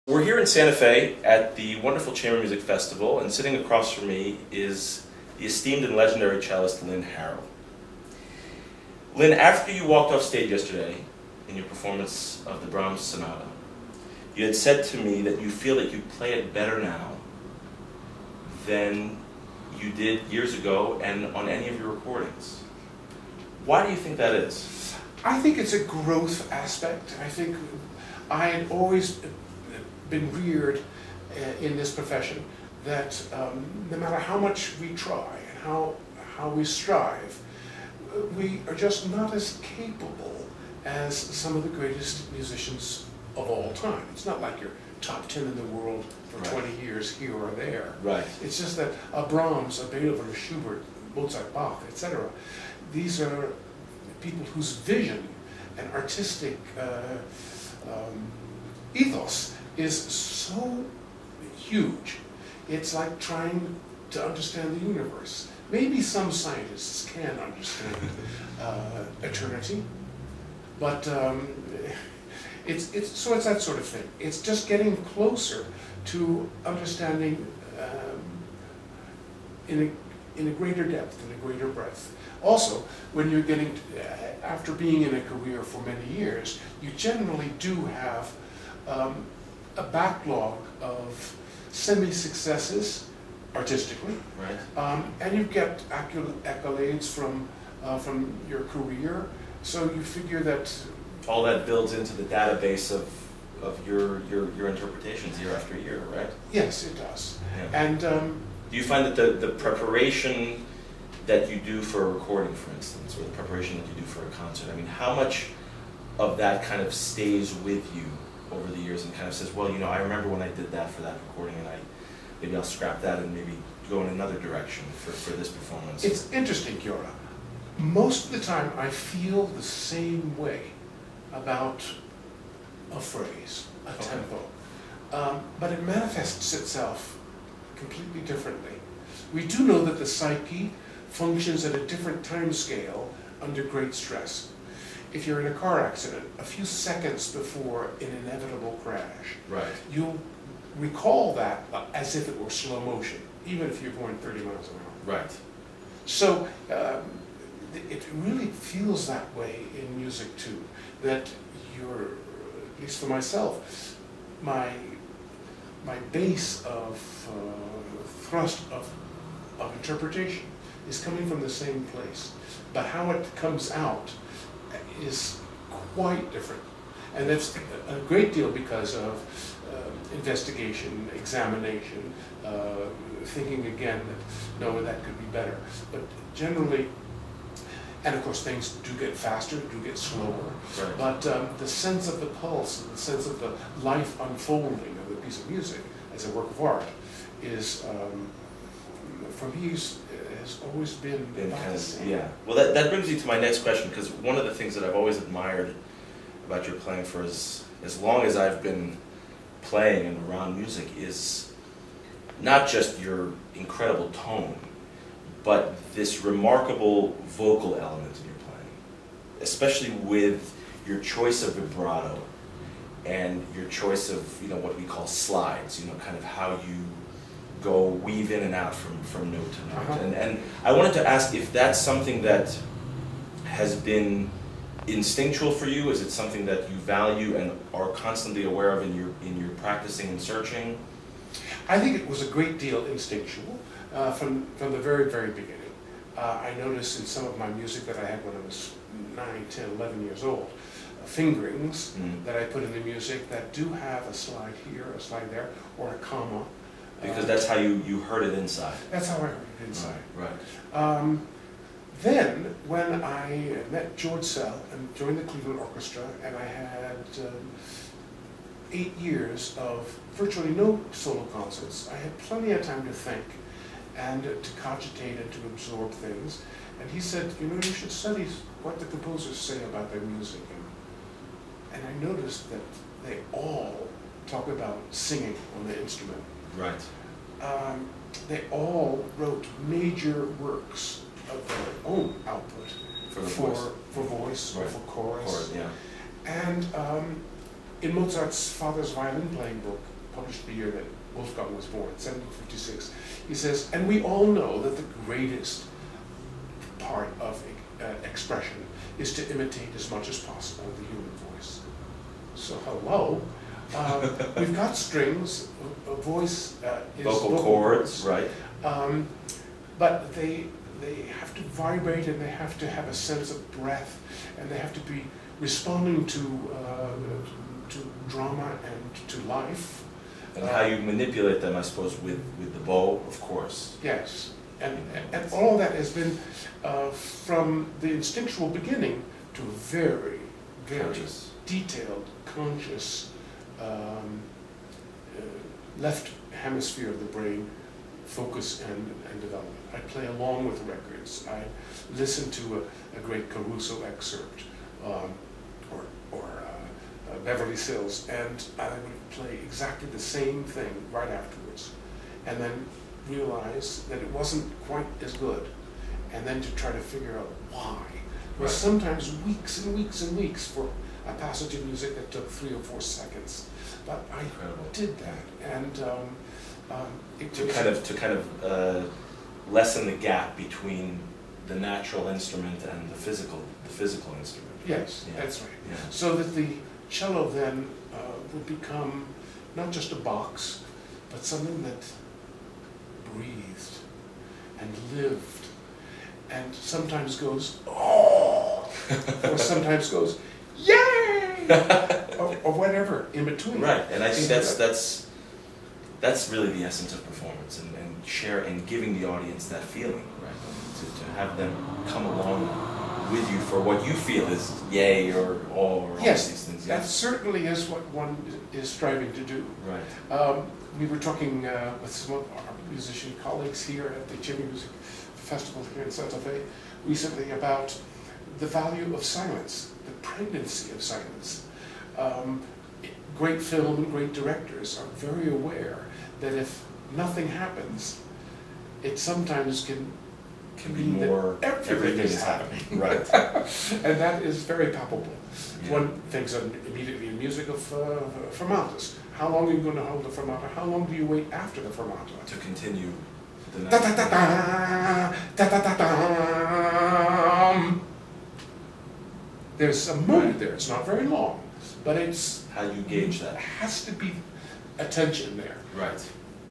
We're here in Santa Fe at the wonderful Chamber Music Festival, and sitting across from me is the esteemed and legendary cellist Lynn Harrell. Lynn, after you walked off stage yesterday in your performance of the Brahms Sonata, you had said to me that you feel that you play it better now than you did years ago and on any of your recordings. Why do you think that is? I think it's a growth aspect. I think I had always been reared in this profession that no matter how much we try and how we strive, we are just not as capable as some of the greatest musicians of all time. It's not like you're top 10 in the world for 20 years here or there. Right. It's just that a Brahms, a Beethoven, a Schubert, Mozart, Bach, etc. These are people whose vision and artistic ethos is so huge. It's like trying to understand the universe. Maybe some scientists can understand eternity, but it's that sort of thing. It's just getting closer to understanding in a greater depth, in a greater breadth. Also, when you're getting, after being in a career for many years, you generally do have a backlog of semi-successes artistically, right. And you get accolades from your career, so you figure that all that builds into the database of your interpretations year after year, right? Yes, it does. Yeah. And do you find that the preparation that you do for a recording, for instance, or the preparation that you do for a concert, I mean, how much of that kind of stays with you over the years and kind of says, well, you know, I remember when I did that for that recording, and maybe I'll scrap that and maybe go in another direction for this performance? It's interesting, Giora. Most of the time I feel the same way about a phrase, a tempo, but it manifests itself completely differently. We do know that the psyche functions at a different time scale under great stress. If you're in a car accident, a few seconds before an inevitable crash, right, you'll recall that as if it were slow motion, even if you're going 30 miles an hour. Right. So it really feels that way in music too, that you're, at least for myself, my base of thrust of interpretation is coming from the same place, but how it comes out is quite different. And that's a great deal because of investigation, examination, thinking again that, no, that could be better. But generally, and of course things do get faster, do get slower, right. But the sense of the pulse, the sense of the life unfolding of a piece of music as a work of art is, for me, has always been about the same. Yeah. Well, that brings me to my next question, because one of the things that I've always admired about your playing for as long as I've been playing and around music is not just your incredible tone, but this remarkable vocal element in your playing, especially with your choice of vibrato and your choice of, you know, what we call slides, you know, kind of how you weave in and out from note to note. And I wanted to ask if that's something that has been instinctual for you. Is it something that you value and are constantly aware of in your practicing and searching? I think it was a great deal instinctual from the very, very beginning. I noticed in some of my music that I had when I was 9, 10, 11 years old, fingerings that I put in the music that do have a slide here, a slide there, or a comma. Because that's how you heard it inside. That's how I heard it inside. Right. Then, when I met George Sell and joined the Cleveland Orchestra, and I had 8 years of virtually no solo concerts, I had plenty of time to think and to cogitate and to absorb things. And he said, you know, you should study what the composers say about their music. And I noticed that they all talk about singing on the instrument. Right. They all wrote major works of their own output for voice, or right. for chorus. Yeah. And in Mozart's father's violin playing book, published the year that Wolfgang was born, 1756. He says, and we all know that the greatest part of expression is to imitate as much as possible the human voice. So hello, we've got strings, a voice is vocal cords, right? But they have to vibrate, and they have to have a sense of breath, and they have to be responding to drama and to life. And how you manipulate them, I suppose, with the bow, of course. Yes, and all that has been from the instinctual beginning to a very, very Conscious. detailed, conscious left hemisphere of the brain focus and development. I play along with records. I listen to a great Caruso excerpt or Beverly Sills, and I would play exactly the same thing right afterwards, and then realize that it wasn't quite as good, and then to try to figure out why. It was sometimes weeks and weeks and weeks for a passage of music that took 3 or 4 seconds, but I did that, and to kind of lessen the gap between the natural instrument and the physical instrument. Yes, yeah. That's right. Yeah. So that the cello then would become not just a box, but something that breathed and lived, and sometimes goes, oh, or sometimes goes, yay, or whatever in between. Right, and I think that's really the essence of performance, and giving the audience that feeling, right? To have them come along with you for what you feel is yay or awe or all these things. That certainly is what one is striving to do. Right. We were talking with some of our musician colleagues here at the Chamber Music Festival here in Santa Fe recently about the value of silence, the pregnancy of silence. Great film and great directors are very aware that if nothing happens, it sometimes can mean more that everything is happening. Right. And that is very palpable. Yeah. One thinks immediately in music of fermatas. How long are you going to hold the fermata? How long do you wait after the fermata? To continue the da da da da da da da da. There's a mood there. It's not very long, but it's how you gauge that. There has to be attention there. Right.